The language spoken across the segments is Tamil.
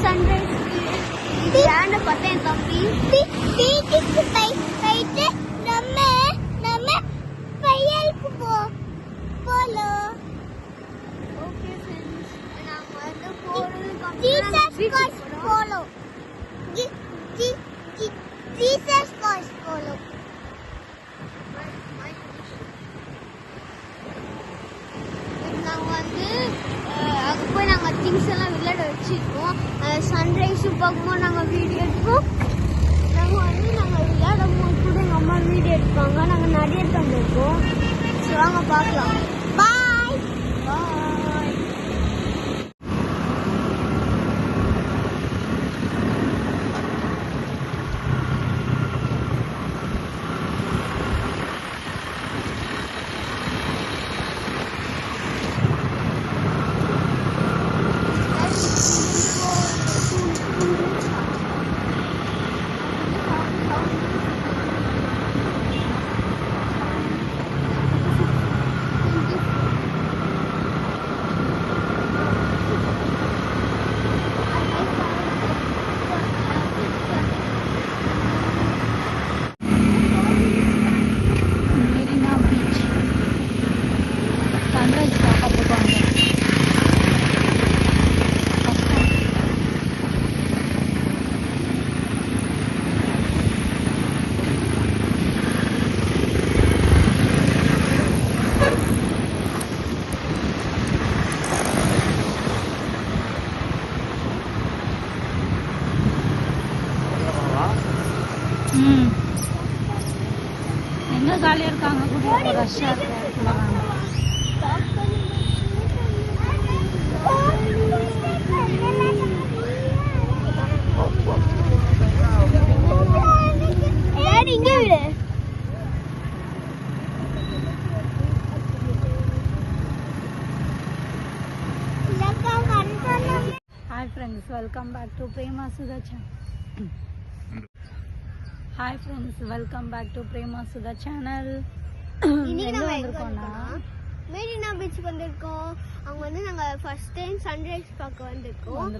சன்ரைஸ் ஏன்னு பார்த்தா என் தம்பி பீச்சுக்கு போயிட்டு நம்ம பையலுக்கு போகலாம். ஓகே ஃப்ரெண்ட்ஸ், நாங்கள் வந்து போகலாம். ஜீசஸ் காஸ் போகலாம். நாங்கள் வந்து அங்கே போய் நாங்கள் திங்ஸ் எல்லாம் விளையாட வச்சுருக்கோம். சன்ரைஸும் பார்க்கும்போது நாங்கள் வீடியோ எடுப்போம். நாங்கள் விளையாடும் போது கூட எங்கள் அம்மா வீடியோ எடுப்பாங்க. நாங்கள் நிறைய தந்துருக்கோம். சரி வாங்க பார்க்கலாம். பாய் பாய். எங்க காலியா இருக்காங்க கூட Russia Hi friends, welcome back to Prema Sudha channel. Hi friends, welcome back to Prema Sudha channel. இன்னைக்கு நம்ம எங்க இருக்கோம்னா மெரினா பீச் வந்திருக்கோம். அங்க வந்து நாங்க ஃபர்ஸ்ட் டைம் சன்ரைஸ் பார்க்க வந்திருக்கோம்.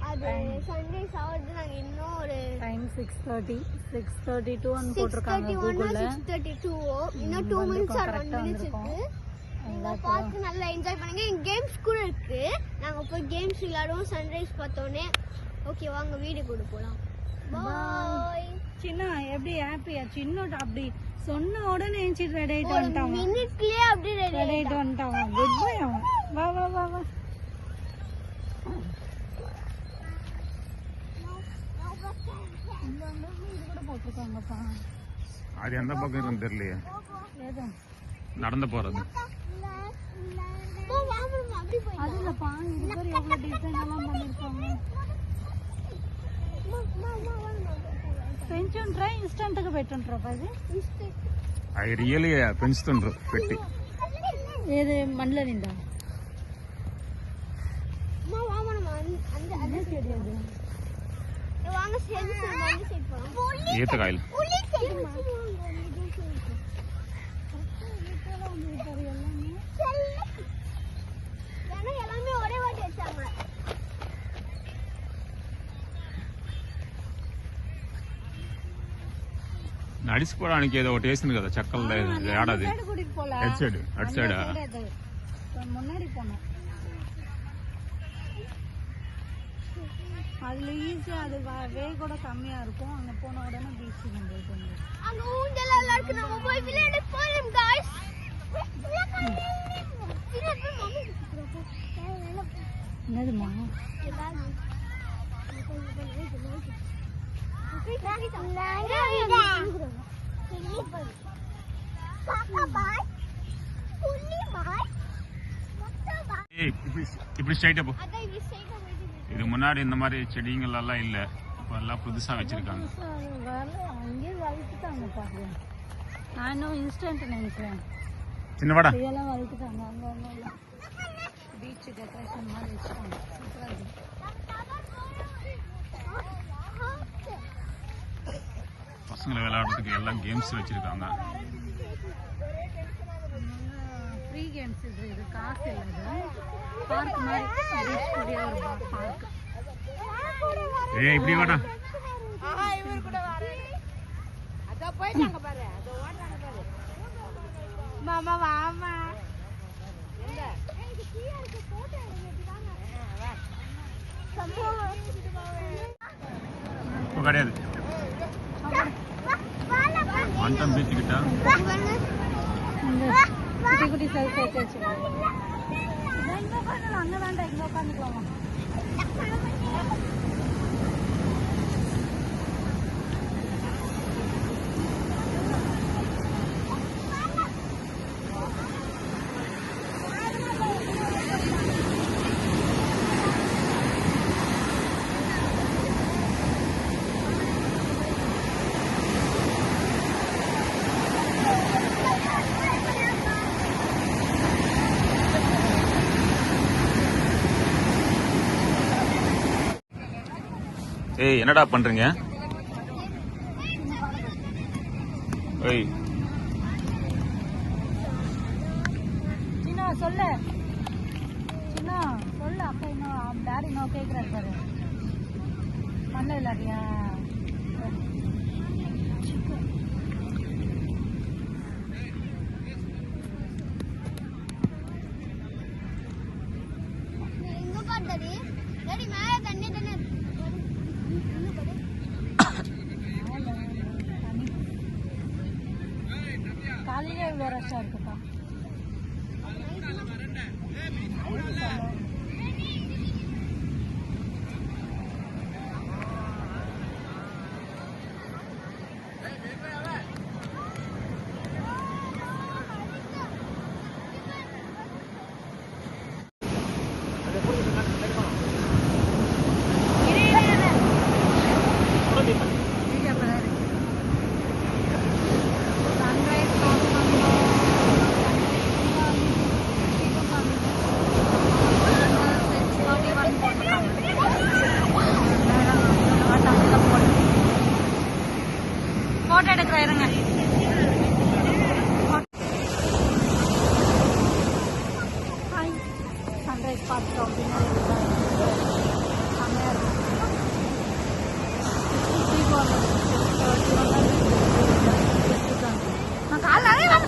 அது சன்ரைஸ் ஆவது நாங்க இன்னும் ஒரு டைம் 6:32 ன்னு போட்டுருக்காங்க கூகுள்ல. 6:32 இன்னும் 2 minutes or 1 minutes இருக்கு. நீங்க பார்த்து நல்லா என்ஜாய் பண்ணுங்க. இங்க கேம்ஸ் கூட இருக்கு. நாங்க போய் கேம்ஸ் விளையாடுவோம் சன்ரைஸ் பார்த்தோனே. ஓகே வாங்க வீடியோ கூட போலாம். பை. சின்ன எப்படி ஹாப்பியா சின்ன அப்படி சொன்ன உடனே ஏஞ்சி ரெடி ஆயிட்டு வந்துட்டான். மினிட்லயே அப்படி ரெடி ஆயிட்டு வந்துட்டான். குட் பை அவன். வா வா வா வா. இந்த இது கூட போட்டுருக்காங்கப்பா. அது எந்த பக்கம் இருக்குன்னு தெரியலையே. நடந்து போறது அதுலப்பா இது பேர் எவ்வளவு டிசைன் எல்லாம் பண்ணிருக்காங்க. పెంచుంట్రా ఇన్స్టంట్ గా పెట్టుంట్రా అది అది రియల్లీ పెంచుతుండ్రు పెట్టి ఏది మండల నిండా ఈతకాయలు నడిచిపోవడానికి ఏదో ఒకటి వేసింది కదా చెక్కలు ఏడాది అటు సైడ్ முன்னாடி போனோம். அதுல ஈஸியா அது வே கூட கம்மியா இருக்கும். அங்க போன உடனே பீச் போயிட்டு அங்க ஊஞ்சல் எல்லாம் இருக்கு. நம்ம போய் விளையாட போறோம் गाइस. என்னதுமா இப்படி ஸ்ட்ரைட்டா போ. இது முன்னாடி இந்த மாதிரி செடிகள் எல்லாம் இல்ல, இப்ப எல்லாம் புதுசா வச்சிருக்காங்க. அங்கே வளர்த்துட்டாங்க பாருங்க. நானும் இன்ஸ்டன்ட் நினைக்கிறேன். சின்னவாடா இதெல்லாம் வளர்த்துட்டாங்க. அங்க பீச் டெக்கரேஷன் மாதிரி வச்சுட்டாங்க. சூப்பரா இருக்கு. பசங்களை விளையாடுறதுக்கு எல்லாம் கேம்ஸ் வச்சிருக்காங்க. ஃப்ரீ கேம்ஸ் இது காசு இல்லை. பார்க் மாதிரி பார்க் ஏய் இப்படி வாடா. மாமா வாமா. இப்போ கிடையாது. மண்டம் பீச்சுக்கிட்டா குட்டி குட்டி சைஸ் வச்சு அங்கே வேண்டாம், இங்கே உட்காந்துக்கோமா. ஏய் என்னடா பண்றீங்க? ஏய் சின்ன சொல்லு, சின்ன சொல்லு. அப்பா இன்னும் டாடி இன்னும் கேட்குறாரு பாரு. மண்ண இல்லாட்டியா? காலையிலே இவ்வளோ ரஷ்ஷாக இருக்குப்பா. போட்டோ எடுக்கிறேன் இருங்க. ஹாய், சன்ரைஸ் பார்த்துட்டோம் அப்படின்னா செம்மையாக இருக்கும். நான் காலைல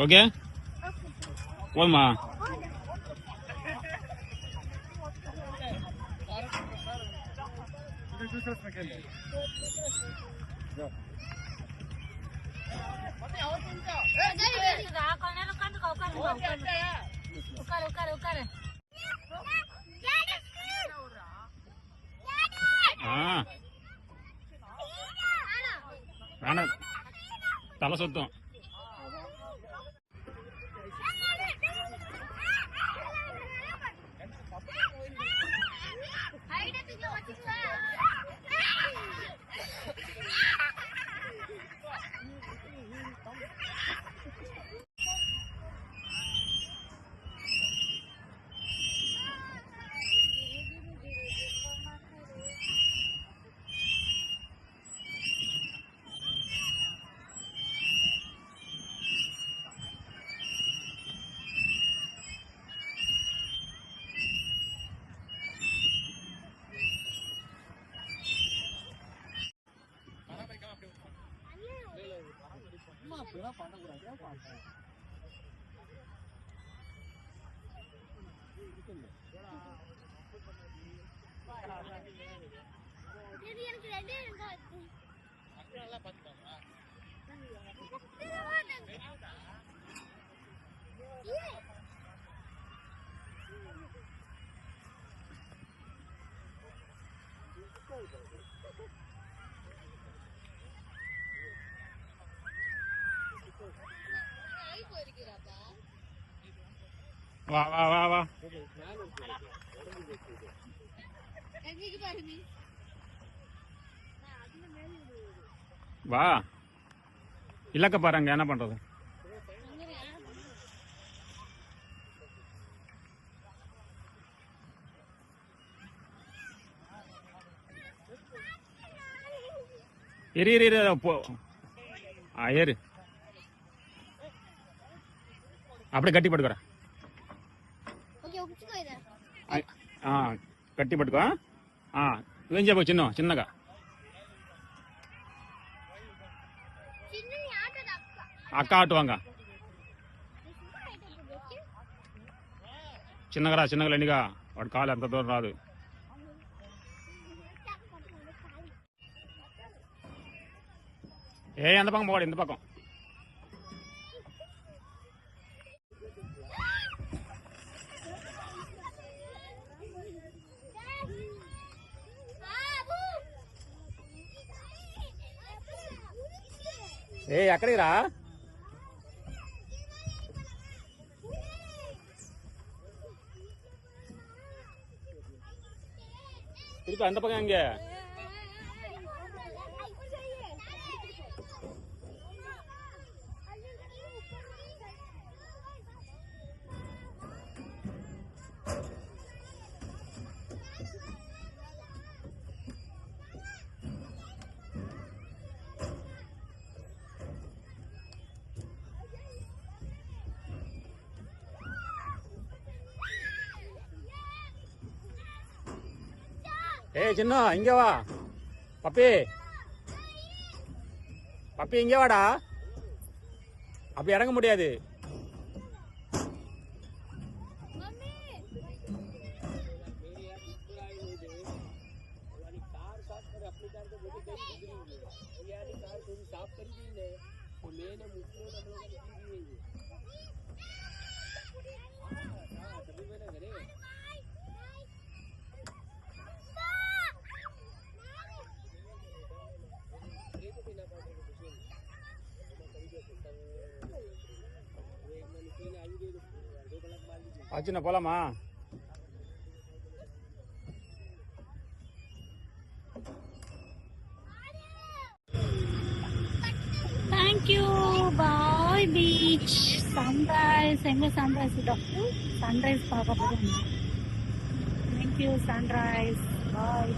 ஓகே போதுமா? வேணாம், தலை சுத்தம். வா வா வா வா வா இலக்க பாருங்க என்ன பண்றது. இரு இரு இரு போ ஏறு அப்படியே கட்டி பட்டுக்கிறேன். கட்டி పట్టుకో ఏం చెప్పు చిన్నగా అక్క అటు వాంగ చిన్నగా లేనిగా వాడు కాలు ఎంత దూరం రాదు. ఎంత పక్కం పోవాడు ఎంత పక్కం. ఎక్కడికి రా திருப்பி அந்த பக்கம் எங்க சின்ன இங்க வா பப்பி பப்பி இங்க வாடா. அப்படி இறங்க முடியாது. அச்சுண்ணா போலாமா? Thank you bye beach. சன்ரைஸ் எங்க சன்ரைஸ் சன்ரைஸ் பார்க்க போகிறோம். தேங்க்யூ சன்ரைஸ் பாய்.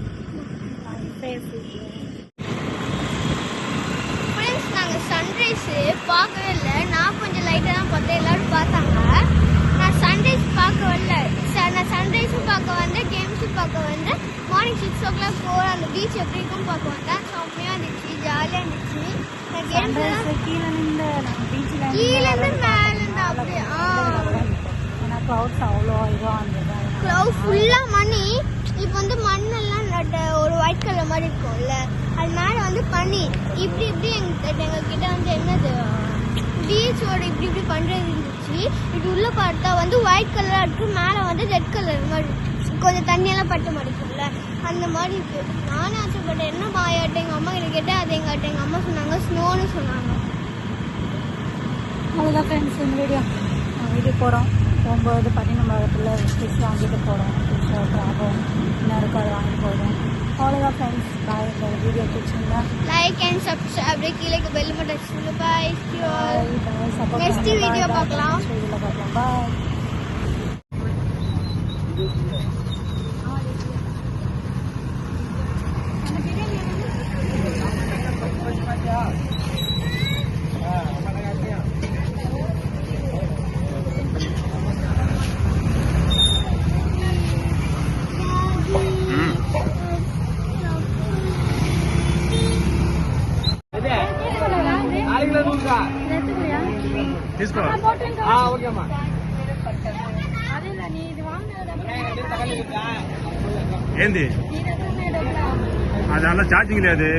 நாங்கள் சன்ரைஸ் பார்க்கவே இல்லை. நான் கொஞ்சம் லைட்டாக தான் பார்த்தேன். எல்லாரும் பார்த்தாங்க. நான் சன்ரைஸ் பார்க்க வரல. நான் சன்ரைஸும் பார்க்க வந்தேன், கேம்ஸும் பார்க்க வந்தேன். மார்னிங் 6 o'clock போகிற அந்த பீச் எப்படி இருக்கும் பார்க்க வந்தேன். செம்மையாக இருந்துச்சு, ஜாலியாக இருந்துச்சு. நான் கேம்ஸ் கீழே நின்று மேலேருந்து அப்படியே க்ளவுட்ஸ் அவ்வளோ இதுவாக இருந்தது. க்ளவுட் ஃபுல்லாக மணி. இப்போ வந்து மண்ணெல்லாம் ஒரு ஒயிட் கலர் மாதிரி இருக்கும்ல, அது மேலே வந்து பனி. இப்படி எங்ககிட்ட வந்து என்னது பீச்சோட இப்படி பண்ணுறது இருந்துச்சு. இது உள்ள பார்த்தா வந்து ஒயிட் கலராக இருக்கு, மேலே வந்து ரெட் கலர் மாதிரி கொஞ்சம் தண்ணியெல்லாம் பட்டு மாட்டிக்கும்ல அந்த மாதிரி இருக்கு. நானே ஆசைப்பட்டேன் என்ன மாயாட்ட எங்கள் அம்மா கிட்ட கேட்டேன். அது எங்கள் அம்மா சொன்னாங்க ஸ்னோன்னு சொன்னாங்க. அவ்வளோதான் ஃப்ரெண்ட்ஸ் இந்த வீடியோ போகிறோம். போகும்போது பட்டினம்பாக்கத்தில் ஃபிஷ் வாங்கிட்டு போகிறோம். ஃபிஷ் ப்ராபம் என்ன இருக்கோ அதை வாங்கிட்டு போகிறோம். அவ்வளோதான் ஃப்ரெண்ட்ஸ். பாய். இந்த வீடியோ பிடிச்சிருந்தா லைக் அண்ட் சப்ஸ்கிரைப் அப்படியே கீழே பெல் பட்டன் டச் பண்ணுங்க. பாய். நெக்ஸ்ட் வீடியோ பார்க்கலாம். பாய். తీసుకో ఏంది అది అలా ఛార్జింగ్ లేదు.